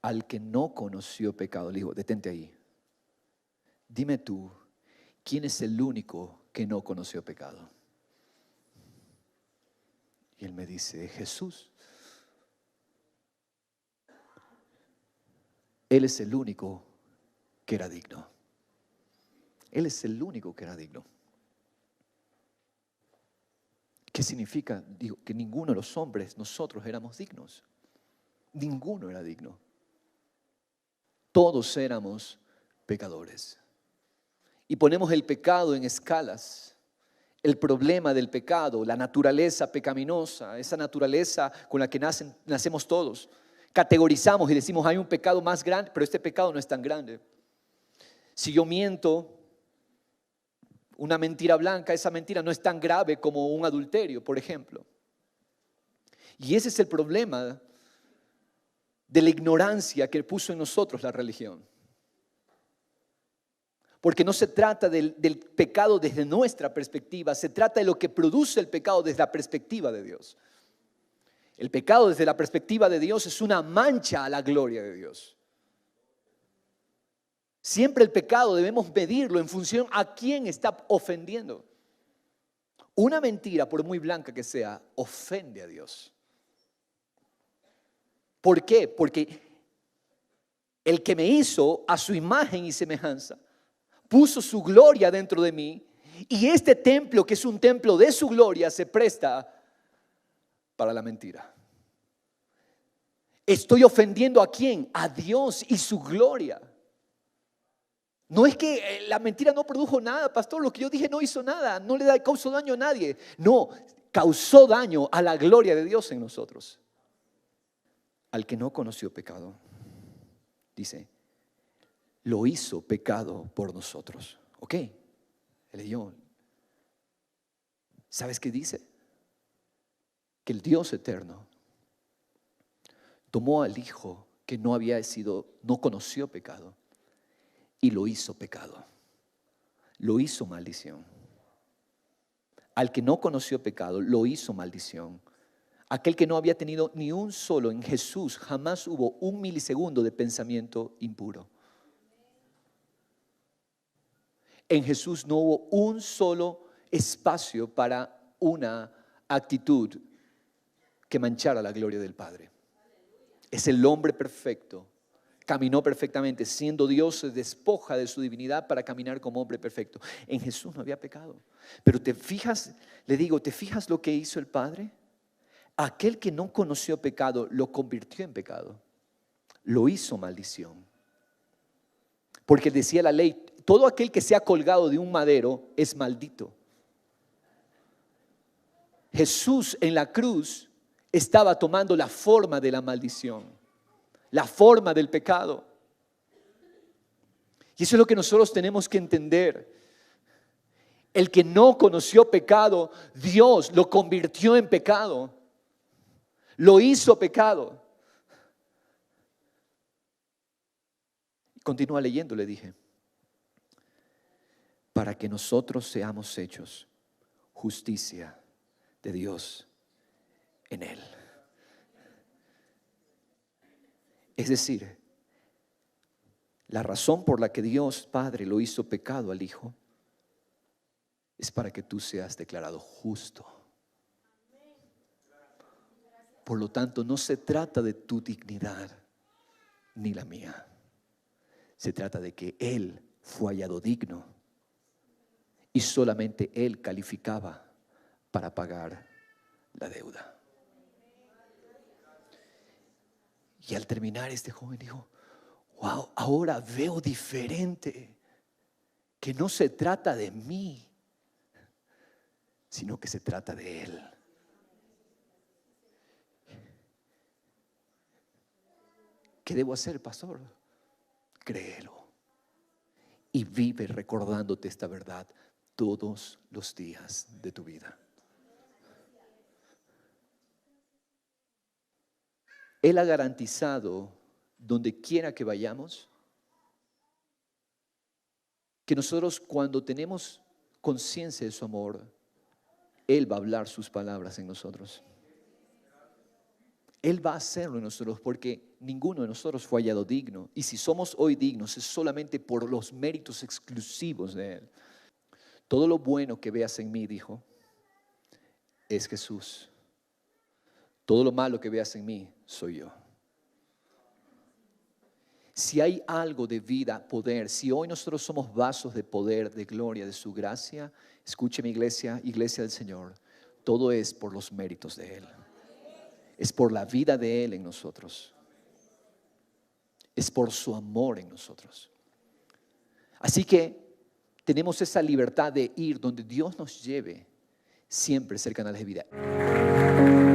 al que no conoció pecado. Le dijo, detente ahí. Dime tú, ¿quién es el único que no conoció pecado? Y él me dice, Jesús. Él es el único que era digno. Él es el único que era digno. ¿Qué significa? Digo, que ninguno de los hombres, nosotros éramos dignos. Ninguno era digno. Todos éramos pecadores. Y ponemos el pecado en escalas. El problema del pecado, la naturaleza pecaminosa, esa naturaleza con la que nacemos todos. Categorizamos y decimos, hay un pecado más grande, pero este pecado no es tan grande. Si yo miento, una mentira blanca, esa mentira no es tan grave como un adulterio, por ejemplo. Y ese es el problema de la ignorancia que puso en nosotros la religión. Porque no se trata del pecado desde nuestra perspectiva, se trata de lo que produce el pecado desde la perspectiva de Dios. El pecado desde la perspectiva de Dios es una mancha a la gloria de Dios. Siempre el pecado debemos medirlo en función a quién está ofendiendo. Una mentira, por muy blanca que sea, ofende a Dios. ¿Por qué? Porque el que me hizo a su imagen y semejanza, puso su gloria dentro de mí, y este templo, que es un templo de su gloria, se presta para la mentira. ¿Estoy ofendiendo a quién? A Dios y su gloria. No es que la mentira no produjo nada, pastor, lo que yo dije no hizo nada, no le causó daño a nadie. No, causó daño a la gloria de Dios en nosotros. Al que no conoció pecado, dice, lo hizo pecado por nosotros. ¿Ok? Leyó. ¿Sabes qué dice? Que el Dios eterno tomó al Hijo que no conoció pecado y lo hizo pecado. Lo hizo maldición. Al que no conoció pecado, lo hizo maldición. Aquel que no había tenido ni un solo, en Jesús jamás hubo un milisegundo de pensamiento impuro. En Jesús no hubo un solo espacio para una actitud que manchara la gloria del Padre. Es el hombre perfecto. Caminó perfectamente. Siendo Dios, se despoja de su divinidad para caminar como hombre perfecto. En Jesús no había pecado. Pero te fijas, le digo, ¿te fijas lo que hizo el Padre? Aquel que no conoció pecado lo convirtió en pecado. Lo hizo maldición. Porque decía la ley, todo aquel que sea colgado de un madero es maldito. Jesús en la cruz estaba tomando la forma de la maldición, la forma del pecado. Y eso es lo que nosotros tenemos que entender. El que no conoció pecado, Dios lo convirtió en pecado. Lo hizo pecado. Continúa leyendo, le dije. Para que nosotros seamos hechos justicia de Dios en Él. Es decir, la razón por la que Dios Padre lo hizo pecado al Hijo es para que tú seas declarado justo. Por lo tanto, no se trata de tu dignidad ni la mía. Se trata de que Él fue hallado digno y solamente Él calificaba para pagar la deuda. Y al terminar, este joven dijo, wow, ahora veo diferente, que no se trata de mí, sino que se trata de Él. ¿Qué debo hacer, pastor? Créelo y vive recordándote esta verdad todos los días de tu vida. Él ha garantizado, donde quiera que vayamos, que nosotros, cuando tenemos conciencia de su amor, Él va a hablar sus palabras en nosotros. Él va a hacerlo en nosotros porque ninguno de nosotros fue hallado digno. Y si somos hoy dignos es solamente por los méritos exclusivos de Él. Todo lo bueno que veas en mí, dijo, es Jesús. Todo lo malo que veas en mí, soy yo. Si hay algo de vida, poder, si hoy nosotros somos vasos de poder, de gloria, de su gracia, escuche mi iglesia, iglesia del Señor, todo es por los méritos de Él. Es por la vida de Él en nosotros. Es por su amor en nosotros. Así que tenemos esa libertad de ir donde Dios nos lleve, siempre ser canales de vida.